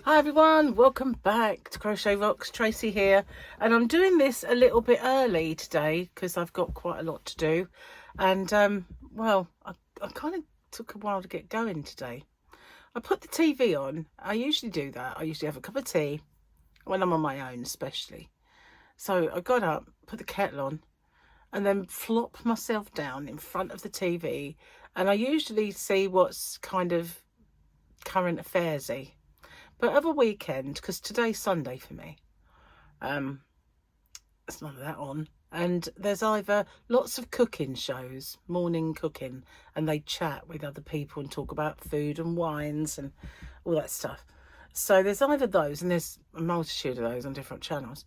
Hi everyone, welcome back to Crochet Rocks. Tracy here, and I'm doing this a little bit early today because I've got quite a lot to do, and well, I kind of took a while to get going today. I put the TV on. I usually do that. I usually have a cup of tea when I'm on my own, especially. So I got up, put the kettle on, and then flop myself down in front of the TV, and I usually see what's kind of current affairsy. But of a weekend, because today's Sunday for me, there's none of that on. And there's either lots of cooking shows, morning cooking, and they chat with other people and talk about food and wines and all that stuff. So there's either those, and there's a multitude of those on different channels.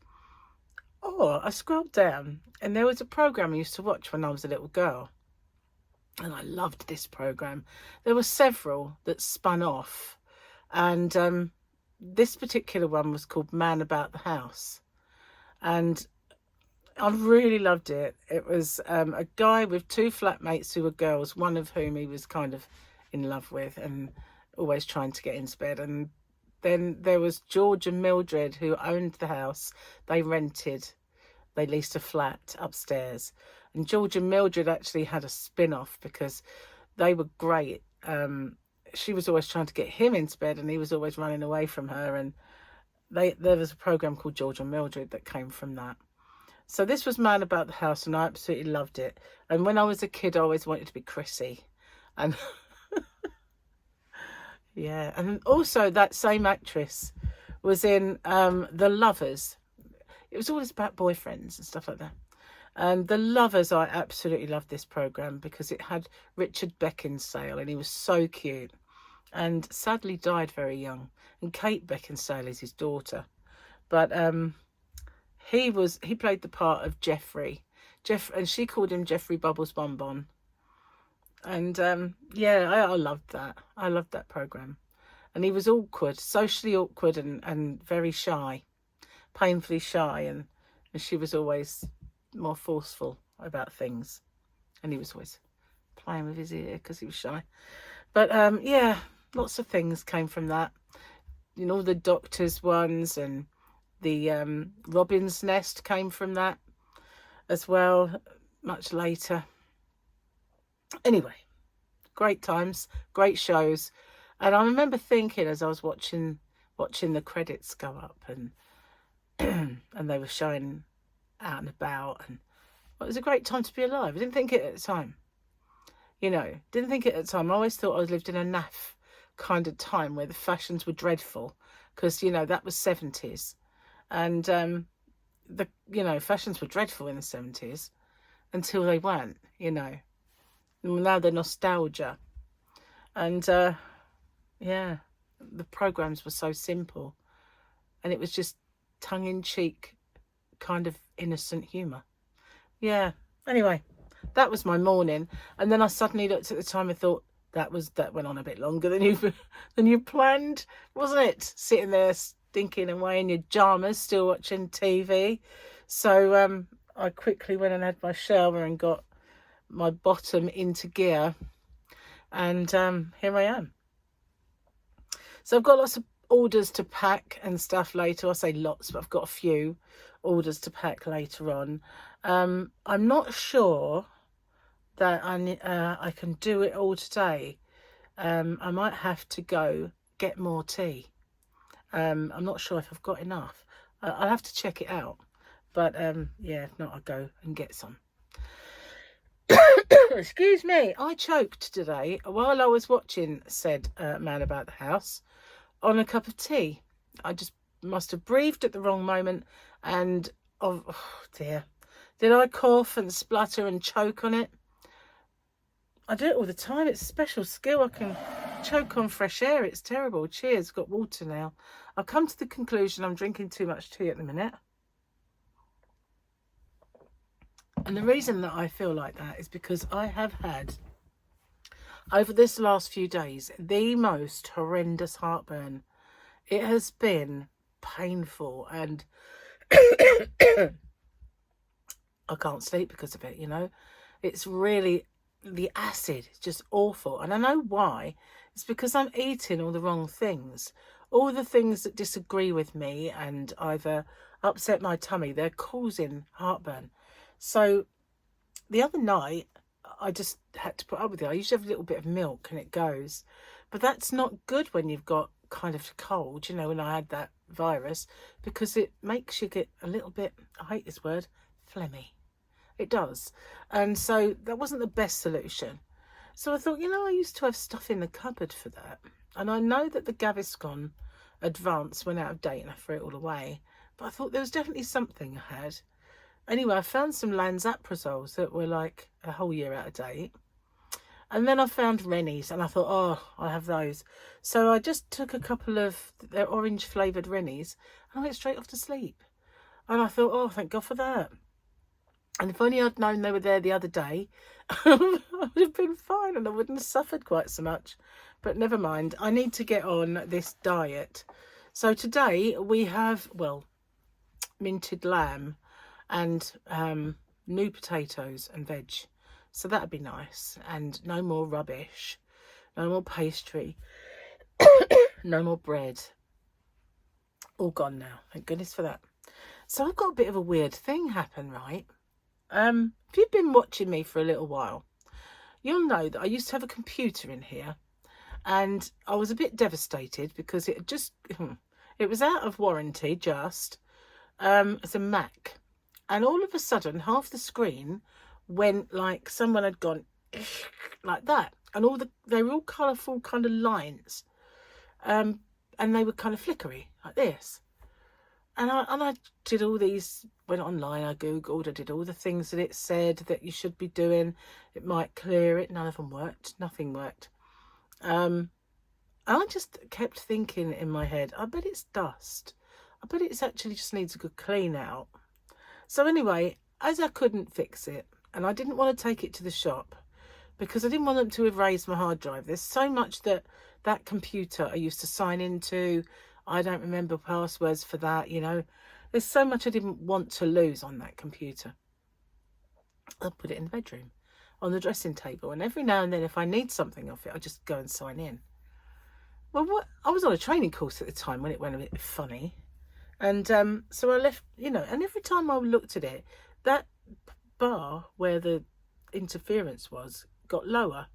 Or I scrolled down, and there was a program I used to watch when I was a little girl. And I loved this program. There were several that spun off. And this particular one was called Man About the House, and I really loved it. It was a guy with two flatmates who were girls, one of whom he was kind of in love with and always trying to get into bed. And then there was George and Mildred, who owned the house. They leased a flat upstairs, and George and Mildred actually had a spin-off because they were great. She was always trying to get him into bed and he was always running away from her, and there was a program called George and Mildred that came from that. So this was Man About the House, and I absolutely loved it. And when I was a kid, I always wanted to be Chrissy. And yeah, and also that same actress was in The Lovers. It was always about boyfriends and stuff like that. And The Lovers, I absolutely loved this program because it had Richard Beckinsale, and he was so cute. And sadly died very young. And Kate Beckinsale is his daughter. But he played the part of Jeffrey. And she called him Jeffrey Bubbles Bonbon. And yeah, I loved that. I loved that program. And he was awkward, socially awkward, and very shy, painfully shy, and she was always more forceful about things. And he was always playing with his ear because he was shy. But yeah, lots of things came from that. You know, the Doctor's ones, and the Robin's Nest came from that as well, much later. Anyway, great times, great shows. And I remember thinking as I was watching the credits go up, and and they were showing out and about, and it was a great time to be alive. I didn't think it at the time. You know, didn't think it at the time. I always thought I lived in a naff kind of time where the fashions were dreadful because, you know, that was 70s. And, fashions were dreadful in the 70s until they weren't, you know. Now they're nostalgia. And, yeah, the programs were so simple. And it was just tongue-in-cheek kind of innocent humour. Yeah, anyway. That was my morning, and then I suddenly looked at the time and thought that went on a bit longer than you planned, wasn't it? Sitting there stinking away in your pajamas, still watching TV. So I quickly went and had my shower and got my bottom into gear, and here I am. So I've got lots of orders to pack and stuff later. I say lots, but I've got a few orders to pack later on. I'm not sure that I can do it all today. I might have to go get more tea. I'm not sure if I've got enough. I'll have to check it out. But yeah, if not, I'll go and get some. Excuse me, I choked today while I was watching said Man About the House on a cup of tea. I just must have breathed at the wrong moment, and oh dear, did I cough and splutter and choke on it? I do it all the time. It's a special skill. I can choke on fresh air. It's terrible. Cheers. Got water now. I've come to the conclusion I'm drinking too much tea at the minute. And the reason that I feel like that is because I have had, over this last few days, the most horrendous heartburn. It has been painful, and I can't sleep because of it, you know. It's really, the acid is just awful. And I know why. It's because I'm eating all the wrong things. all the things that disagree with me and either upset my tummy, they're causing heartburn. So the other night, I just had to put up with it. I usually have a little bit of milk and it goes. But that's not good when you've got kind of cold, you know, when I had that virus, because it makes you get a little bit, I hate this word, phlegmy. It does. And so that wasn't the best solution. So I thought, you know, I used to have stuff in the cupboard for that. And I know that the Gaviscon Advance went out of date and I threw it all away. But I thought there was definitely something I had. Anyway, I found some Lanzaprosols that were like a whole year out of date. And then I found Rennies and I thought, oh, I have those. So I just took a couple of their orange flavoured Rennies and I went straight off to sleep. And I thought, oh, thank God for that. And if only I'd known they were there the other day, I would have been fine and I wouldn't have suffered quite so much. But never mind, I need to get on this diet. So today we have, well, minted lamb and new potatoes and veg. So that'd be nice. And no more rubbish, no more pastry, no more bread. All gone now, thank goodness for that. So I've got a bit of a weird thing happen, right? If you've been watching me for a little while, you'll know that I used to have a computer in here and I was a bit devastated because it was out of warranty just. It's a Mac. And all of a sudden, half the screen went like someone had gone like that. And they were all colourful kind of lines. And they were kind of flickery, like this. And I did all these, went online, I Googled, I did all the things that it said that you should be doing. It might clear it. None of them worked. Nothing worked. I just kept thinking in my head, I bet it's dust. I bet it actually just needs a good clean out. So anyway, as I couldn't fix it, and I didn't want to take it to the shop because I didn't want them to erase my hard drive. There's so much that computer I used to sign into. I don't remember passwords for that, you know. There's so much I didn't want to lose on that computer. I'll put it in the bedroom, on the dressing table. And every now and then, if I need something off it, I just go and sign in. Well, I was on a training course at the time when it went a bit funny. And so I left, you know, and every time I looked at it, that bar where the interference was got lower.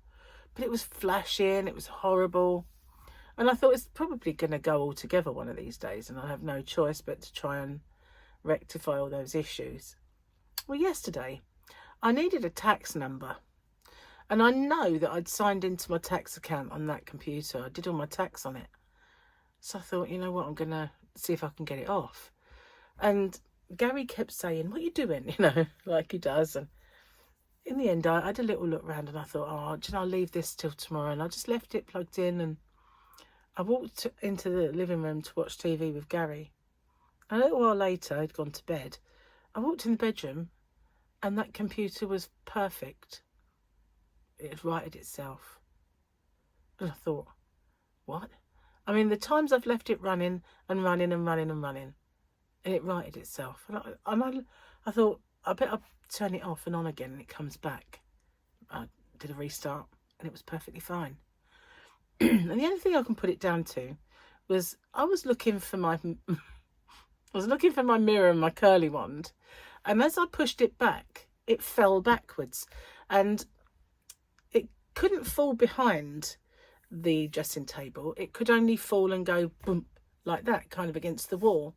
But it was flashing, it was horrible. And I thought it's probably going to go all together one of these days and I have no choice but to try and rectify all those issues. Well, yesterday, I needed a tax number. And I know that I'd signed into my tax account on that computer. I did all my tax on it. So I thought, you know what, I'm going to see if I can get it off. And Gary kept saying, what are you doing? You know, like he does. And in the end, I had a little look around and I thought, oh, do you know, I'll leave this till tomorrow. And I just left it plugged in and I walked into the living room to watch TV with Gary. A little while later, I'd gone to bed. I walked in the bedroom and that computer was perfect. It had righted itself. And I thought, what? I mean, the times I've left it running and running and running and running, and it righted itself. And I thought, I bet I'll turn it off and on again and it comes back. I did a restart and it was perfectly fine. And the only thing I can put it down to was I was looking for my mirror and my curly wand, and as I pushed it back, it fell backwards, and it couldn't fall behind the dressing table. It could only fall and go boom like that, kind of against the wall.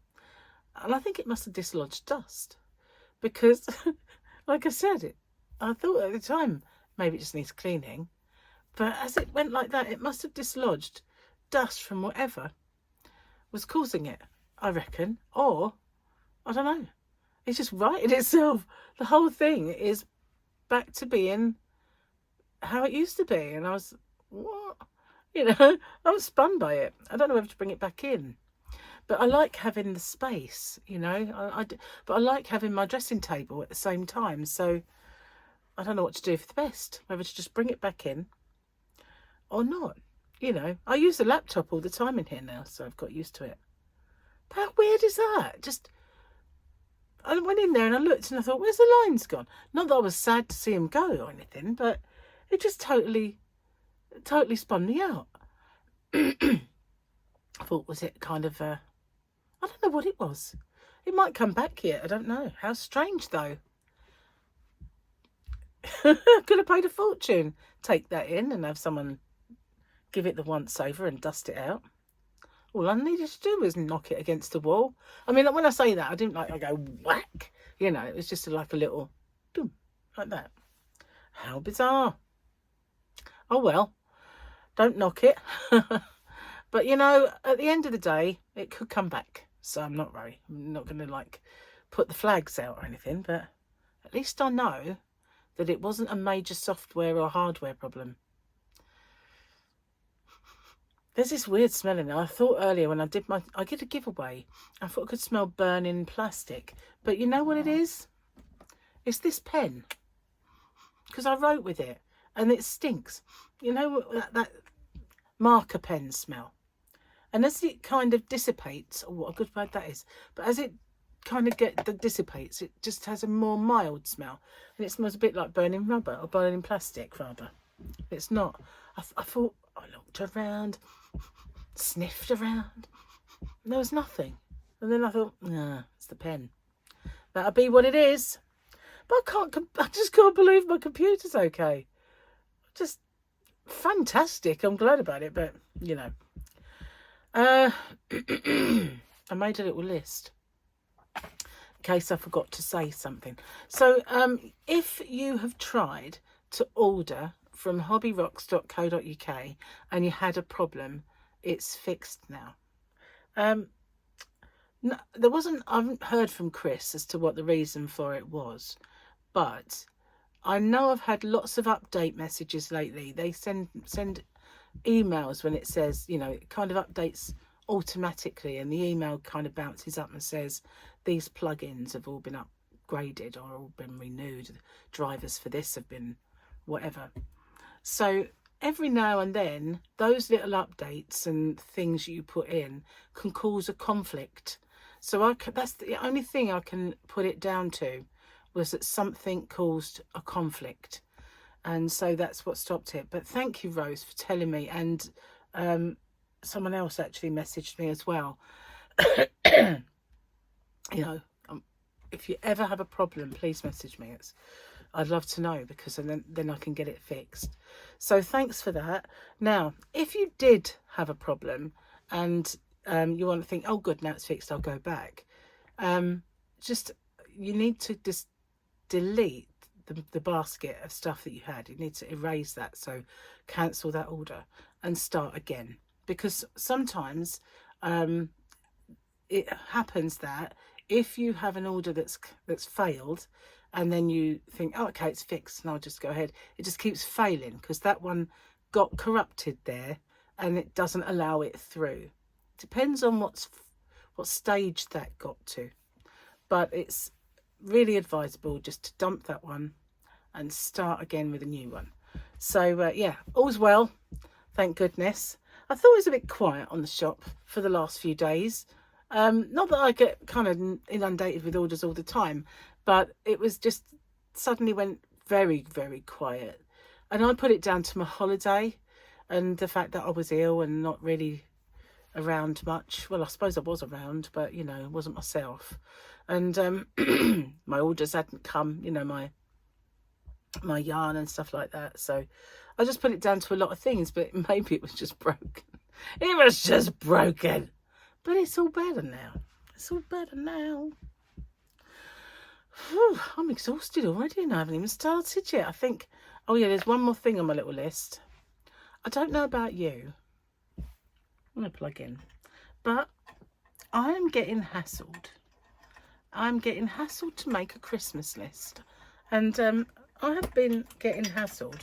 And I think it must have dislodged dust because, like I said, I thought at the time maybe it just needs cleaning. But as it went like that, it must have dislodged dust from whatever was causing it, I reckon. Or, I don't know, it's just righted itself. The whole thing is back to being how it used to be. And I was, what? You know, I was spun by it. I don't know whether to bring it back in. But I like having the space, you know. But I like having my dressing table at the same time. So I don't know what to do for the best. Whether to just bring it back in or not, you know. I use the laptop all the time in here now, so I've got used to it. But how weird is that? Just, I went in there and I looked and I thought, where's the lines gone? Not that I was sad to see him go or anything, but it just totally spun me out. I thought, was it kind of, I don't know what it was. It might come back yet. I don't know. How strange, though. Could have paid a fortune. Take that in and have someone give it the once over and dust it out. All I needed to do was knock it against the wall. I mean, when I say that, I didn't I go whack. You know, it was just like a little boom, like that. How bizarre. Oh, well, don't knock it. But, you know, at the end of the day, it could come back. So I'm not worried. I'm not going to, like, put the flags out or anything. But at least I know that it wasn't a major software or hardware problem. There's this weird smell in there. I thought earlier when I did a giveaway, I thought I could smell burning plastic. But you know what it is? It's this pen. Because I wrote with it. And it stinks. You know that marker pen smell? And as it kind of dissipates, oh, what a good word that is. But as it kind of dissipates, it just has a more mild smell. And it smells a bit like burning rubber or burning plastic, rather. It's not. I thought, I looked around, sniffed around. There was nothing. And then I thought, nah, it's the pen. That'll be what it is. But I just can't believe my computer's okay. Just fantastic. I'm glad about it, but, you know. I made a little list in case I forgot to say something. So if you have tried to order from hobbyrocks.co.uk and you had a problem, it's fixed now. No, I haven't heard from Chris as to what the reason for it was, but I know I've had lots of update messages lately. They send emails when it says, you know, it kind of updates automatically, and the email kind of bounces up and says these plugins have all been upgraded or all been renewed. Drivers for this have been whatever. So every now and then, those little updates and things you put in can cause a conflict. So that's the only thing I can put it down to, was that something caused a conflict. And so that's what stopped it. But thank you, Rose, for telling me. And someone else actually messaged me as well. You know, if you ever have a problem, please message me. I'd love to know, because then I can get it fixed. So thanks for that. Now, if you did have a problem and you want to think, oh, good, now it's fixed, I'll go back. You need to just delete the basket of stuff that you had. You need to erase that. So cancel that order and start again. Because sometimes it happens that if you have an order that's failed, and then you think, oh, okay, it's fixed and I'll just go ahead, it just keeps failing because that one got corrupted there and it doesn't allow it through. Depends on what stage that got to. But it's really advisable just to dump that one and start again with a new one. So yeah, all's well, thank goodness. I thought it was a bit quiet on the shop for the last few days. Not that I get kind of inundated with orders all the time, but it was just suddenly went very, very quiet. And I put it down to my holiday and the fact that I was ill and not really around much. Well, I suppose I was around, but, you know, it wasn't myself. And my orders hadn't come, you know, my yarn and stuff like that. So I just put it down to a lot of things, but maybe it was just broken. It was just broken. But it's all better now. It's all better now. Whew, I'm exhausted already and I haven't even started yet. I think, oh yeah, there's one more thing on my little list. I don't know about you. I'm going to plug in. But I am getting hassled. I'm getting hassled to make a Christmas list. And I have been getting hassled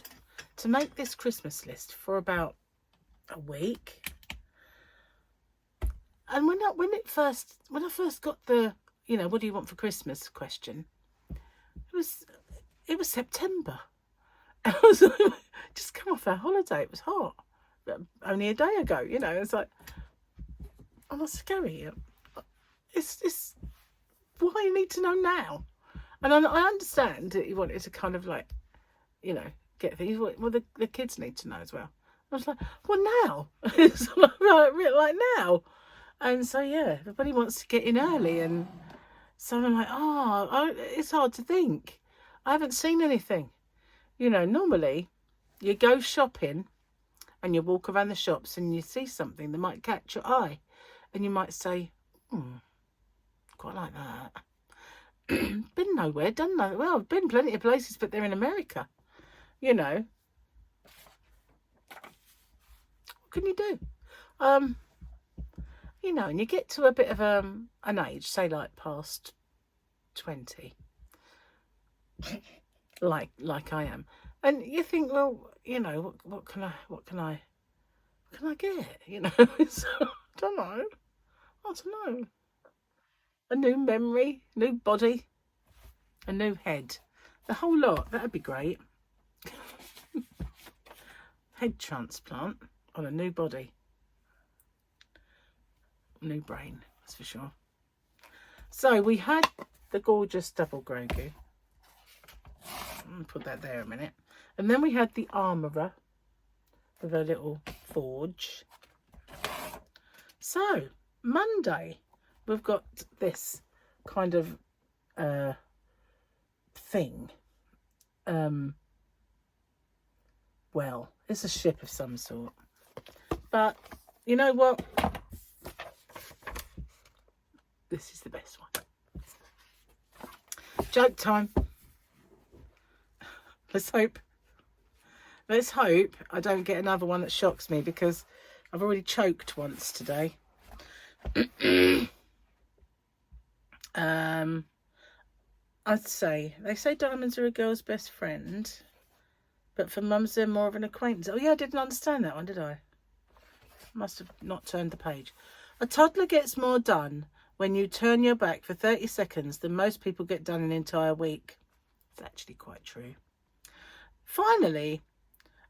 to make this Christmas list for about a week. And when I first got the, you know, what do you want for Christmas question, it was September. I was just come off our holiday. It was hot. Only a day ago, you know. It's like, I'm not scary. It's why you need to know now. And I understand that you wanted to kind of like, you know, get things. Well, the kids need to know as well. I was like, well, now. It's like now. And so, yeah, everybody wants to get in early. And so I'm like, it's hard to think. I haven't seen anything. You know, normally you go shopping and you walk around the shops and you see something that might catch your eye. And you might say, quite like that. Been nowhere, done nothing. Well, I've been plenty of places, but they're in America. You know. What can you do? You know, and you get to a bit of an age, say like past 20, like I am, and you think, well, you know, what can I get? You know, so, I don't know. A new memory, new body, a new head, the whole lot. That'd be great. Head transplant on a new body. New brain, that's for sure. So we had the gorgeous double Grogu. Put that there a minute. And then we had the armourer with a little forge. So Monday we've got this kind of thing. Well, it's a ship of some sort. But you know what? This is the best one. Joke time. Let's hope I don't get another one that shocks me, because I've already choked once today. I'd say, they say diamonds are a girl's best friend, but for mums they're more of an acquaintance. Oh yeah, I didn't understand that one, did I? Must have not turned the page. A toddler gets more done when you turn your back for 30 seconds than most people get done an entire week. It's actually quite true. I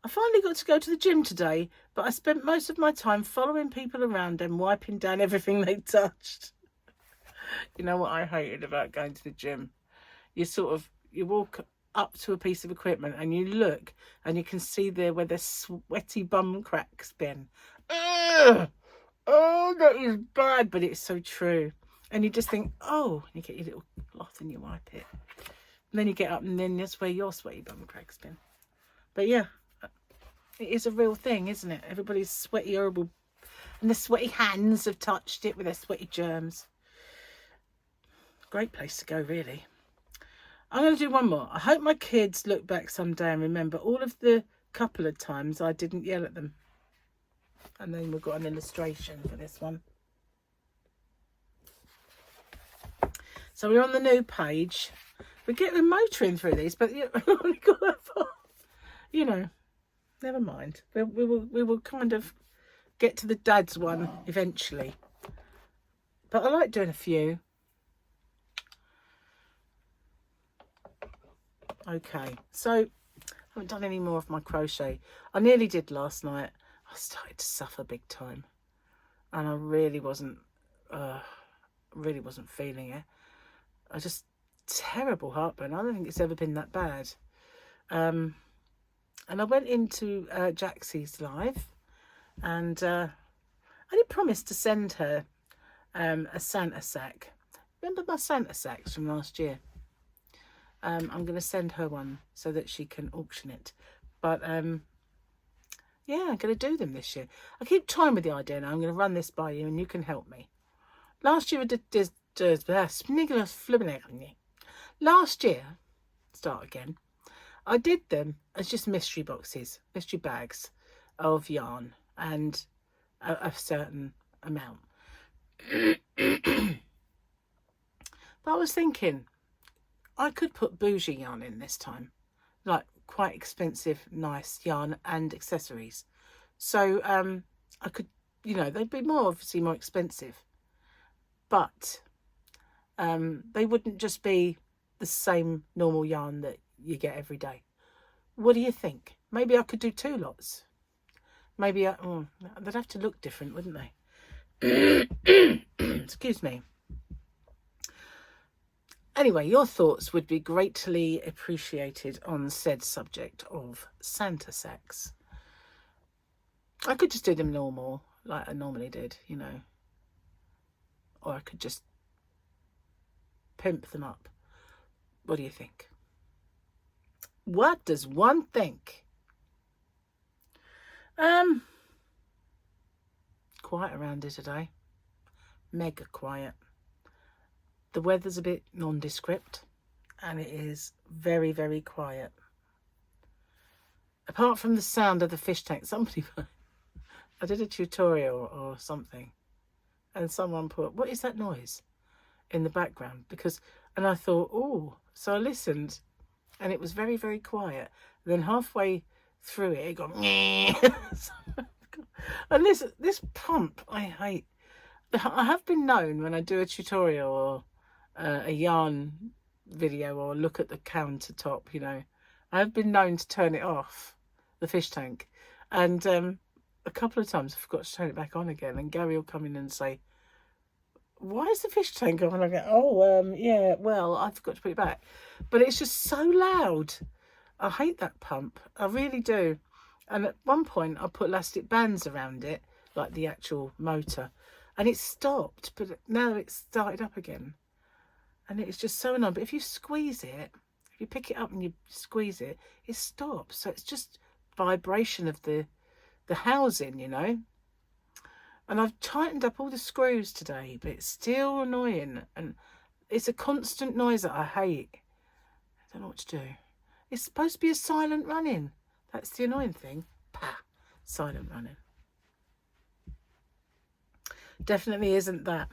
finally got to go to the gym today, but I spent most of my time following people around and wiping down everything they touched. You know what I hated about going to the gym? You walk up to a piece of equipment and you look and you can see there where the sweaty bum crack's been. Ugh! Oh, that is bad, but it's so true. And you just think, oh, you get your little cloth and you wipe it. And then you get up and then that's where your sweaty bum crack's been. But yeah, it is a real thing, isn't it? Everybody's sweaty, horrible, and the sweaty hands have touched it with their sweaty germs. Great place to go, really. I'm going to do one more. I hope my kids look back someday and remember all of the couple of times I didn't yell at them. And then we've got an illustration for this one. So we're on the new page. We're motoring through these, but I've only got that far. You know, never mind. We will kind of get to the dad's one eventually. But I like doing a few. Okay, so I haven't done any more of my crochet. I nearly did last night. I started to suffer big time, and I really wasn't feeling it. I just terrible heartburn. I don't think it's ever been that bad. And I went into Jaxie's live, and I did promise to send her a Santa sack. Remember my Santa sacks from last year? I'm going to send her one so that she can auction it. But yeah, I'm going to do them this year. I keep toying with the idea now. I'm going to run this by you and you can help me. Last year I did Last year, start again, I did them as just mystery boxes, mystery bags of yarn and a certain amount. But I was thinking, I could put bougie yarn in this time, like quite expensive, nice yarn and accessories. So I could, you know, they'd be obviously more expensive, but they wouldn't just be the same normal yarn that you get every day. What do you think? Maybe I could do 2 lots. Maybe they'd have to look different, wouldn't they? Excuse me. Anyway, your thoughts would be greatly appreciated on said subject of Santa sacks. I could just do them normal, like I normally did, you know. Or I could just pimp them up. What do you think? What does one think? Quiet around here today. Mega quiet. The weather's a bit nondescript, and it is very, very quiet. Apart from the sound of the fish tank, somebody, I did a tutorial or something, and someone put, "What is that noise?" in the background, and I thought, oh, so I listened, and it was very, very quiet. And then halfway through it got, and this pump, I hate. I have been known when I do a tutorial or a yarn video or look at the countertop, you know, I have been known to turn it off, the fish tank, and a couple of times I forgot to turn it back on again, and Gary will come in and say, "Why is the fish tank on?" And I go, "Oh, yeah, well, I forgot to put it back." But it's just so loud. I hate that pump. I really do. And at one point I put elastic bands around it, like the actual motor, and it stopped, but now it's started up again. And it's just so annoying. But if you squeeze it, if you pick it up and you squeeze it, it stops. So it's just vibration of the housing, you know. And I've tightened up all the screws today, but it's still annoying. And it's a constant noise that I hate. I don't know what to do. It's supposed to be a silent running. That's the annoying thing. Pah, silent running. Definitely isn't that.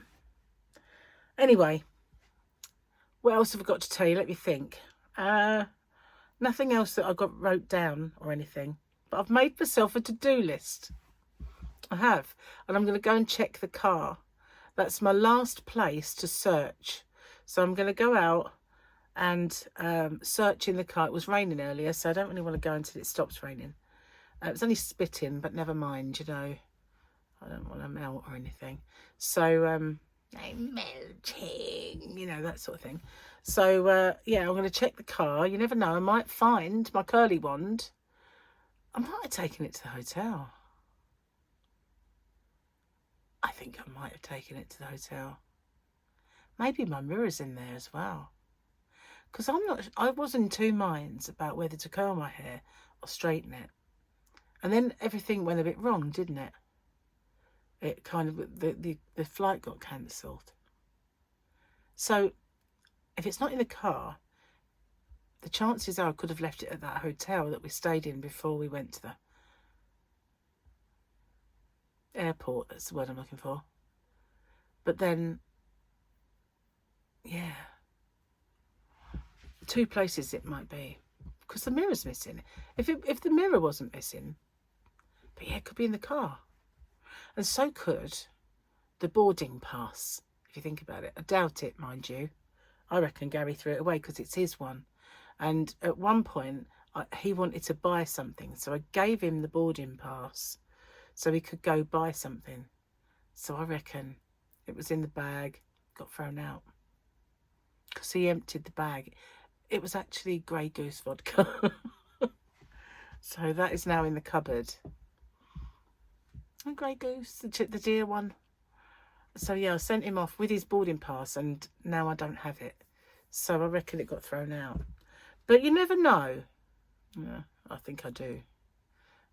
Anyway, what else have I got to tell you? Let me think. Nothing else that I wrote down or anything. But I've made myself a to-do list. I have. And I'm going to go and check the car. That's my last place to search. So I'm going to go out and search in the car. It was raining earlier, so I don't really want to go until it stops raining. It was only spitting, but never mind, you know. I don't want to melt or anything. So, I'm melting, you know, that sort of thing. So, yeah, I'm going to check the car. You never know. I might find my curly wand. I might have taken it to the hotel. I think I might have taken it to the hotel. Maybe my mirror's in there as well. Because I was in two minds about whether to curl my hair or straighten it. And then everything went a bit wrong, didn't it? It kind of, the flight got cancelled. So if it's not in the car, the chances are I could have left it at that hotel that we stayed in before we went to the airport. That's the word I'm looking for. But then, yeah, two places it might be, because the mirror's missing. If the mirror wasn't missing, but yeah, it could be in the car. And so could the boarding pass, if you think about it. I doubt it, mind you. I reckon Gary threw it away because it's his one. And at one point, he wanted to buy something. So I gave him the boarding pass so he could go buy something. So I reckon it was in the bag, got thrown out. Because he emptied the bag. It was actually Grey Goose vodka. So that is now in the cupboard. And Grey Goose, the dear one. So yeah, I sent him off with his boarding pass, and now I don't have it. So I reckon it got thrown out. But you never know. Yeah, I think I do.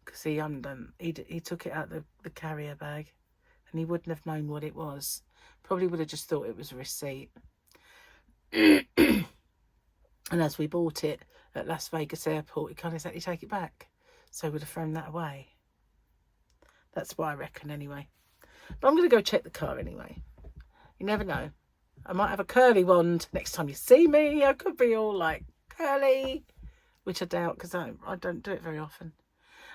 Because he took it out the carrier bag, and he wouldn't have known what it was. Probably would have just thought it was a receipt. And as we bought it at Las Vegas airport, he can't exactly take it back. So he would have thrown that away. That's what I reckon anyway. But I'm going to go check the car anyway. You never know. I might have a curly wand next time you see me. I could be all like curly, which I doubt because I don't do it very often.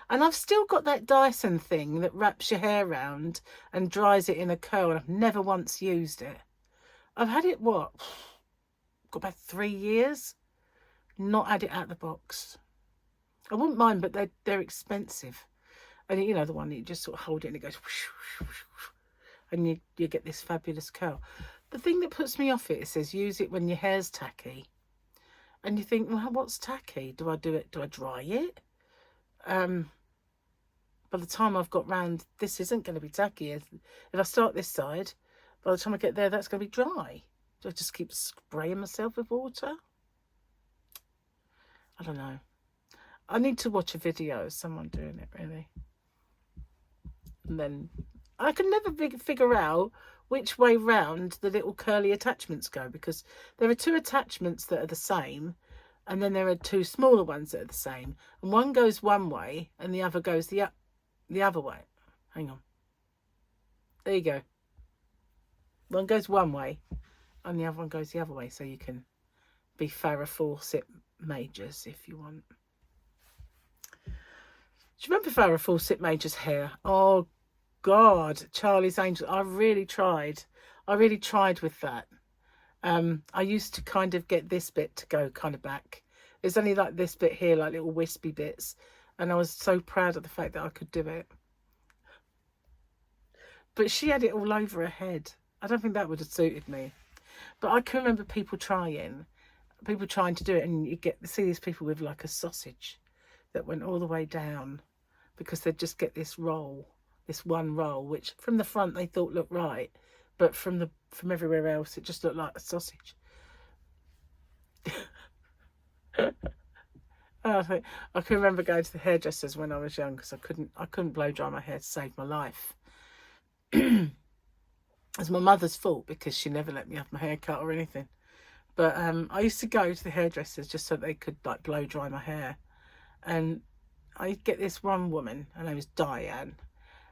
And I've still got that Dyson thing that wraps your hair around and dries it in a curl, and I've never once used it. I've had it, got about 3 years? Not had it out of the box. I wouldn't mind, but they're expensive. And you know, the one that you just sort of hold it and it goes whoosh, whoosh, whoosh, whoosh, and you get this fabulous curl. The thing that puts me off it says use it when your hair's tacky. And you think, well, what's tacky? Do I do it? Do I dry it? by the time I've got round, this isn't going to be tacky. If I start this side, by the time I get there, that's going to be dry. Do I just keep spraying myself with water? I don't know. I need to watch a video of someone doing it, really. And then I can never figure out which way round the little curly attachments go, because there are 2 attachments that are the same, and then there are 2 smaller ones that are the same, and one goes one way and the other goes the other way. Hang on. There you go. One goes one way and the other one goes the other way, so you can be Farrah Fawcett Majors if you want. Do you remember Farrah Fawcett Major's hair? Oh God, Charlie's Angels. I really tried with that. I used to kind of get this bit to go kind of back. There's only like this bit here, like little wispy bits, and I was so proud of the fact that I could do it. But she had it all over her head. I don't think that would have suited me. But I can remember people trying to do it, and you see these people with like a sausage that went all the way down, because they'd just get this one roll, which from the front they thought looked right, but from everywhere else it just looked like a sausage. I can remember going to the hairdressers when I was young, because I couldn't blow dry my hair to save my life. It's my mother's fault, because she never let me have my hair cut or anything. But I used to go to the hairdressers just so they could like blow dry my hair. And I'd get this one woman, her name was Diane,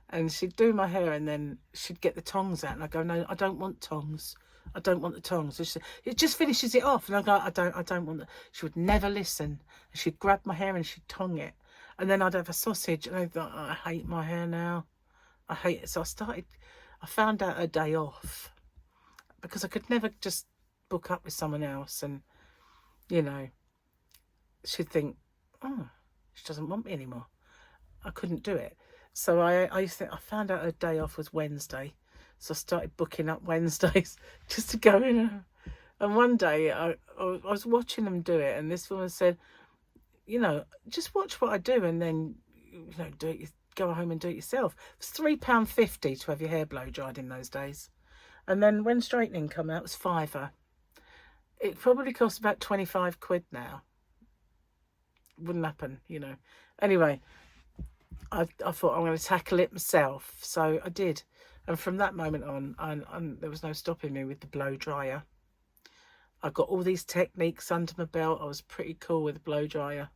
and she'd do my hair, and then she'd get the tongs out, and I go, no, I don't want tongs. I don't want the tongs. Said, it just finishes it off. And I go, I don't want that. She would never listen. She'd grab my hair and she'd tongue it. And then I'd have a sausage, and I'd go, oh, I hate my hair now. I hate it. So I found out a day off, because I could never just book up with someone else and, you know, she'd think, oh, she doesn't want me anymore. I couldn't do it. So I used to think, I found out a day off was Wednesday. So I started booking up Wednesdays just to go in. And one day I was watching them do it, and this woman said, you know, just watch what I do, and then, you know, go home and do it yourself. It was £3.50 to have your hair blow dried in those days. And then when straightening come out, it was £5. It probably costs about 25 quid now. Wouldn't happen, you know. Anyway, I thought I'm going to tackle it myself. So I did. And from that moment on, there was no stopping me with the blow dryer. I got all these techniques under my belt. I was pretty cool with the blow dryer.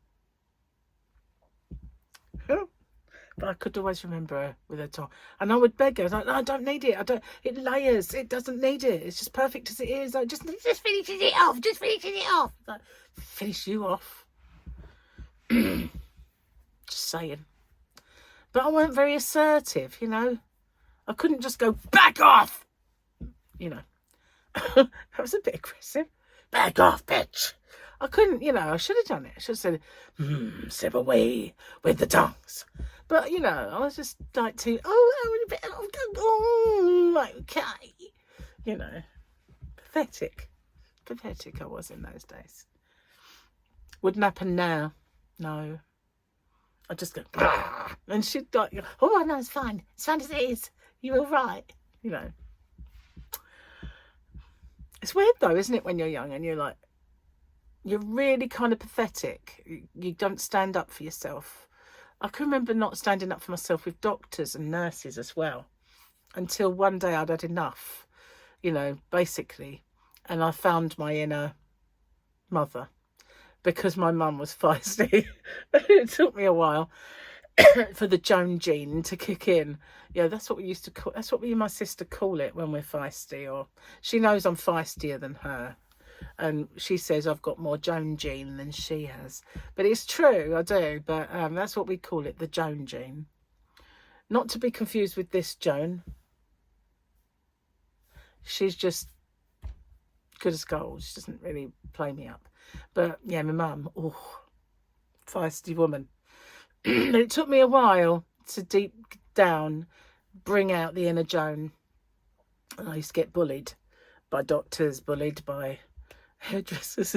But I could always remember her with her tongue. And I would beg her, like, no, I don't need it. It layers. It doesn't need it. It's just perfect as it is. Like, just finishes it off. Just finishes it off. Like, finish you off. Just saying. But I weren't very assertive, you know. I couldn't just go, back off. You know. That was a bit aggressive. Back off, bitch. I couldn't, you know, I should have done it. I should have said, step away with the tongues. But, you know, I was just like okay. You know, pathetic. Pathetic I was in those days. Wouldn't happen now. No. I'd just go, bah! And she'd like, oh, no, it's fine. It's fine as it is. You're all right. You know. It's weird though, isn't it, when you're young and you're like, you're really kind of pathetic. You don't stand up for yourself. I can remember not standing up for myself with doctors and nurses as well, until one day I'd had enough, you know, basically. And I found my inner mother, because my mum was feisty. It took me a while for the Joan gene to kick in. Yeah, that's what we used to call, that's what me and my sister call it when we're feisty. Or she knows I'm feistier than her. And she says I've got more Joan gene than she has. But it's true, I do. But that's what we call it, the Joan gene. Not to be confused with this Joan. She's just good as gold. She doesn't really play me up. But yeah, my mum, oh, feisty woman. It took me a while to deep down bring out the inner Joan. And I used to get bullied by doctors, bullied by hairdressers.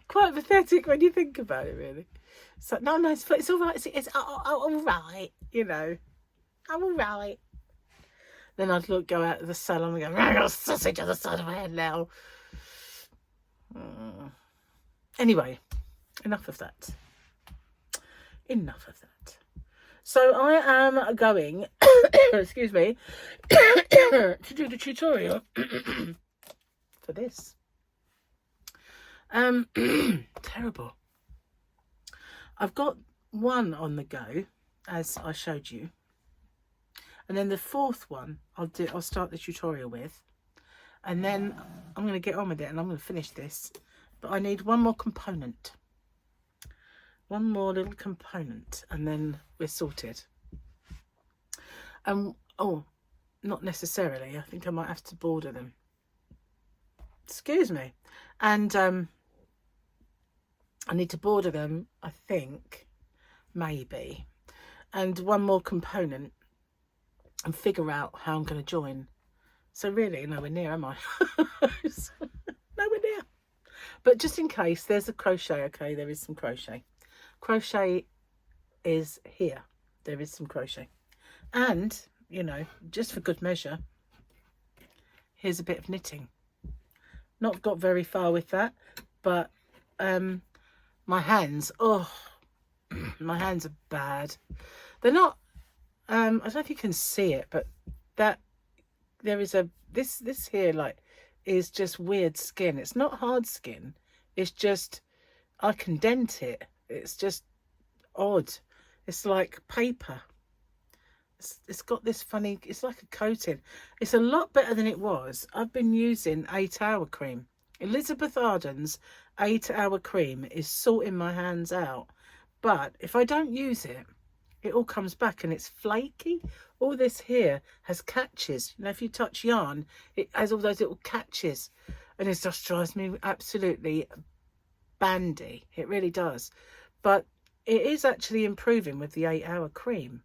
Quite pathetic when you think about it, really. It's like, no, it's all right. It's all right, you know. I'm all right. Then I'd go out of the salon and go, I got a sausage on the side of my head now. Anyway, enough of that. Enough of that. So I am going, excuse me, to do the tutorial for this. Terrible. I've got one on the go, as I showed you. And then the fourth one I'll start the tutorial with. And then I'm going to get on with it and I'm going to finish this. But I need one more component. One more little component and then we're sorted. Oh, not necessarily. I think I might have to border them. Excuse me. And I need to border them, I think, maybe. And one more component and figure out how I'm going to join. So really, nowhere near, am I? Nowhere near. But just in case, there's a crochet. Okay, there is some crochet. Crochet is here. There is some crochet. And, you know, just for good measure, here's a bit of knitting. Not got very far with that, but my hands, my hands are bad. They're not, I don't know if you can see it, but that there is this here, like, is just weird skin. It's not hard skin. It's just, I can dent it. It's just odd. It's like paper. It's got this funny, it's like a coating. It's a lot better than it was. I've been using 8 Hour cream. Elizabeth Arden's 8 Hour cream is sorting my hands out. But if I don't use it, it all comes back and it's flaky. All this here has catches. You know, if you touch yarn, it has all those little catches. And it just drives me absolutely bandy. It really does. But it is actually improving with the 8 Hour cream.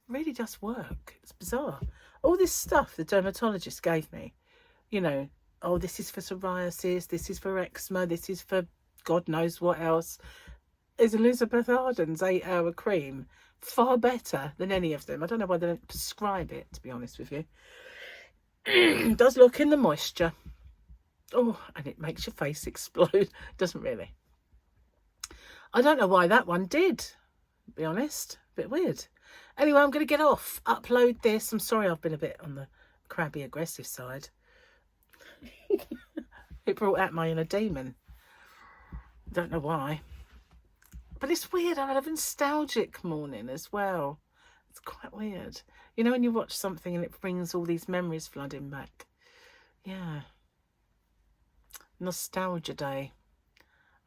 It really does work. It's bizarre. All this stuff the dermatologist gave me, you know, oh, this is for psoriasis, this is for eczema, this is for God knows what else, is Elizabeth Arden's 8 Hour cream far better than any of them. I don't know why they don't prescribe it, to be honest with you. It does look in the moisture. Oh, and it makes your face explode. Doesn't really. I don't know why that one did, to be honest. A bit weird. Anyway, I'm going to get off, upload this. I'm sorry I've been a bit on the crabby aggressive side. It brought out my inner demon. Don't know why. But it's weird. I had a nostalgic morning as well. It's quite weird. You know when you watch something and it brings all these memories flooding back? Yeah. Nostalgia day.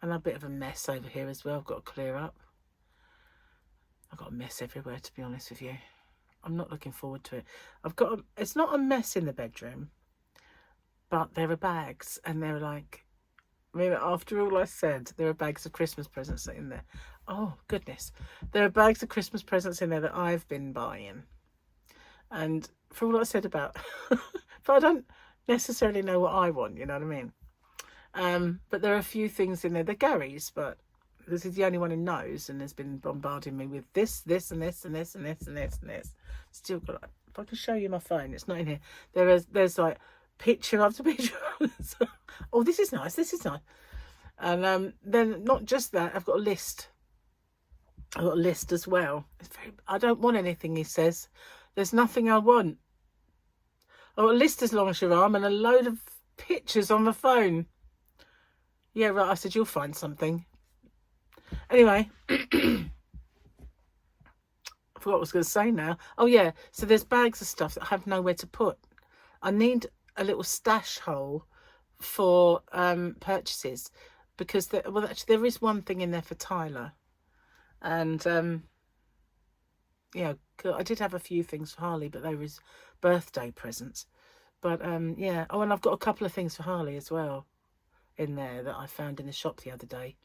And a bit of a mess over here as well. I've got to clear up. I've got a mess everywhere, to be honest with you. I'm not looking forward to it. It's not a mess in the bedroom, but there are bags, and they're like, I mean, after all I said, there are bags of Christmas presents in there. Oh, goodness. There are bags of Christmas presents in there that I've been buying. And for all I said about, but I don't necessarily know what I want, you know what I mean? But there are a few things in there. They're Gary's, but this is the only one who knows and has been bombarding me with this, and this, and this, and this, and this, and this. Still got, if I can show you my phone, it's not in here. There's like picture after picture. Oh, this is nice. This is nice. And then not just that, I've got a list. I've got a list as well. I don't want anything, he says. There's nothing I want. I've got a list as long as your arm and a load of pictures on the phone. Yeah, right. I said, you'll find something. Anyway, I forgot what I was going to say now. Oh, yeah. So there's bags of stuff that I have nowhere to put. I need a little stash hole for purchases because, actually, there is one thing in there for Tyler. And, yeah, I did have a few things for Harley, but they was birthday presents. But, yeah. Oh, and I've got a couple of things for Harley as well in there that I found in the shop the other day.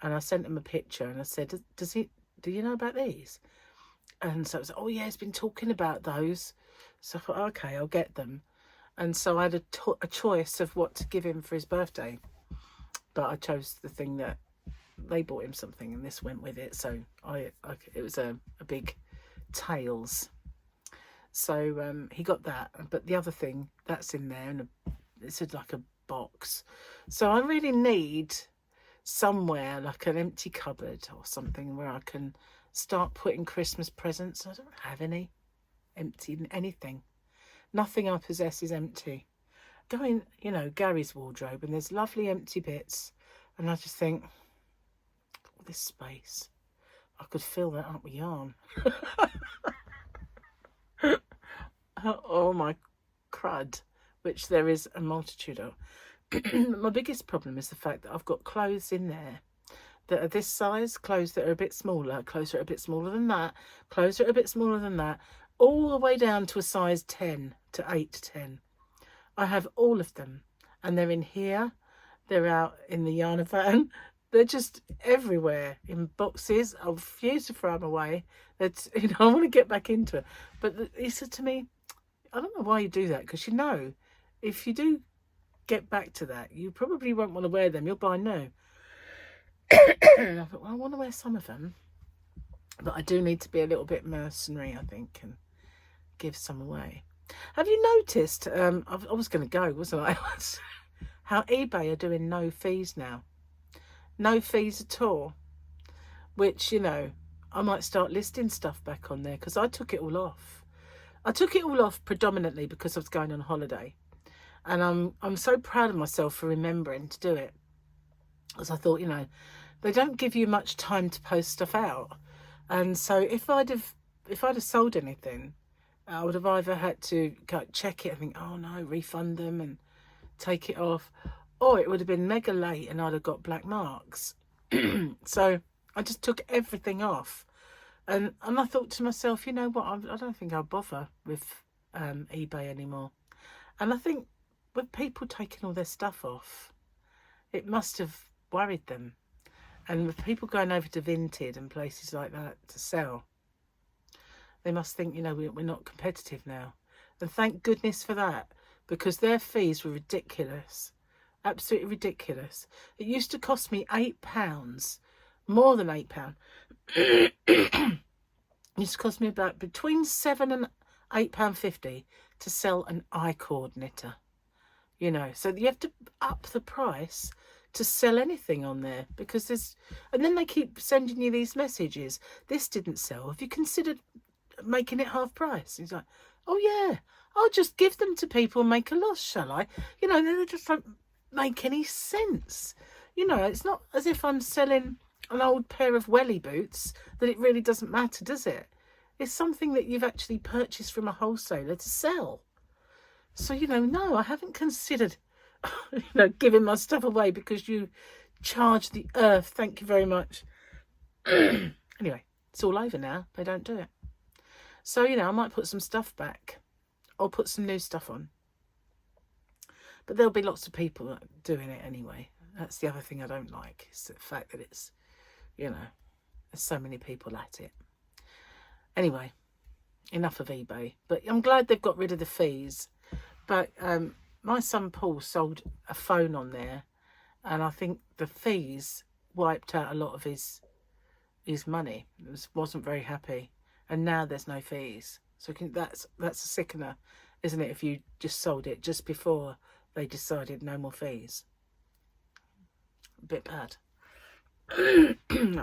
And I sent him a picture and I said, do you know about these? And so it was, oh yeah, he's been talking about those. So I thought, okay, I'll get them. And so I had a choice of what to give him for his birthday. But I chose the thing that they bought him something and this went with it. So it was a big tails. So he got that, but the other thing that's in there, and it's like a box. So I really need somewhere like an empty cupboard or something where I can start putting Christmas presents. I don't have any empty anything. Nothing I possess is empty. Go in, you know, Gary's wardrobe, and there's lovely empty bits, and I just think, all this space, I could fill that up with yarn. Oh my crud, which there is a multitude of. My biggest problem is the fact that I've got clothes in there that are this size, clothes that are a bit smaller, clothes that are a bit smaller than that, clothes that are a bit smaller than that, all the way down to a size 10 to 8 to 10. I have all of them, and they're in here, they're out in the yarn van, they're just everywhere in boxes. I refuse to throw them away. That's, you know, I want to get back into it. But he said to me, I don't know why you do that, because you know, if you do get back to that, you probably won't want to wear them. You'll buy new. And I thought, well, I want to wear some of them, but I do need to be a little bit mercenary, I think, and give some away. Have you noticed? I was going to go, wasn't I? How eBay are doing no fees now. No fees at all. Which, you know, I might start listing stuff back on there, because I took it all off. I took it all off predominantly because I was going on holiday. And I'm so proud of myself for remembering to do it. Because I thought, you know, they don't give you much time to post stuff out. And so if I'd have sold anything, I would have either had to go check it and think, oh no, refund them and take it off. Or it would have been mega late and I'd have got black marks. So I just took everything off. And I thought to myself, you know what, I don't think I'll bother with eBay anymore. And I think with people taking all their stuff off, it must have worried them. And with people going over to Vinted and places like that to sell, they must think, you know, we're not competitive now. And thank goodness for that, because their fees were ridiculous. Absolutely ridiculous. It used to cost me £8, more than £8. It used to cost me about between £7 and £8.50 to sell an I-cord knitter. You know, so you have to up the price to sell anything on there, because there's, and then they keep sending you these messages. This didn't sell. Have you considered making it half price? He's like, oh yeah, I'll just give them to people and make a loss, shall I? You know, they just don't make any sense. You know, it's not as if I'm selling an old pair of welly boots that it really doesn't matter, does it? It's something that you've actually purchased from a wholesaler to sell. So, you know, no, I haven't considered, you know, giving my stuff away because you charge the earth. Thank you very much. Anyway, it's all over now. They don't do it. So, you know, I might put some stuff back or put some new stuff on. But there'll be lots of people doing it anyway. That's the other thing I don't like, is the fact that it's, you know, there's so many people at it. Anyway, enough of eBay. But I'm glad they've got rid of the fees. But my son Paul sold a phone on there, and I think the fees wiped out a lot of his money. He wasn't very happy, and now there's no fees. So that's a sickener, isn't it? If you just sold it just before they decided no more fees, a bit bad.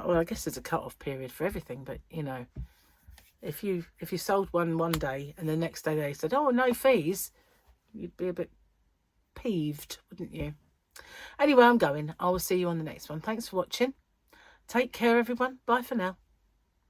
Well, I guess there's a cut-off period for everything, but you know, if you sold one day and the next day they said, oh, no fees, you'd be a bit peeved, wouldn't you? Anyway, I'm going. I will see you on the next one. Thanks for watching. Take care, everyone. Bye for now.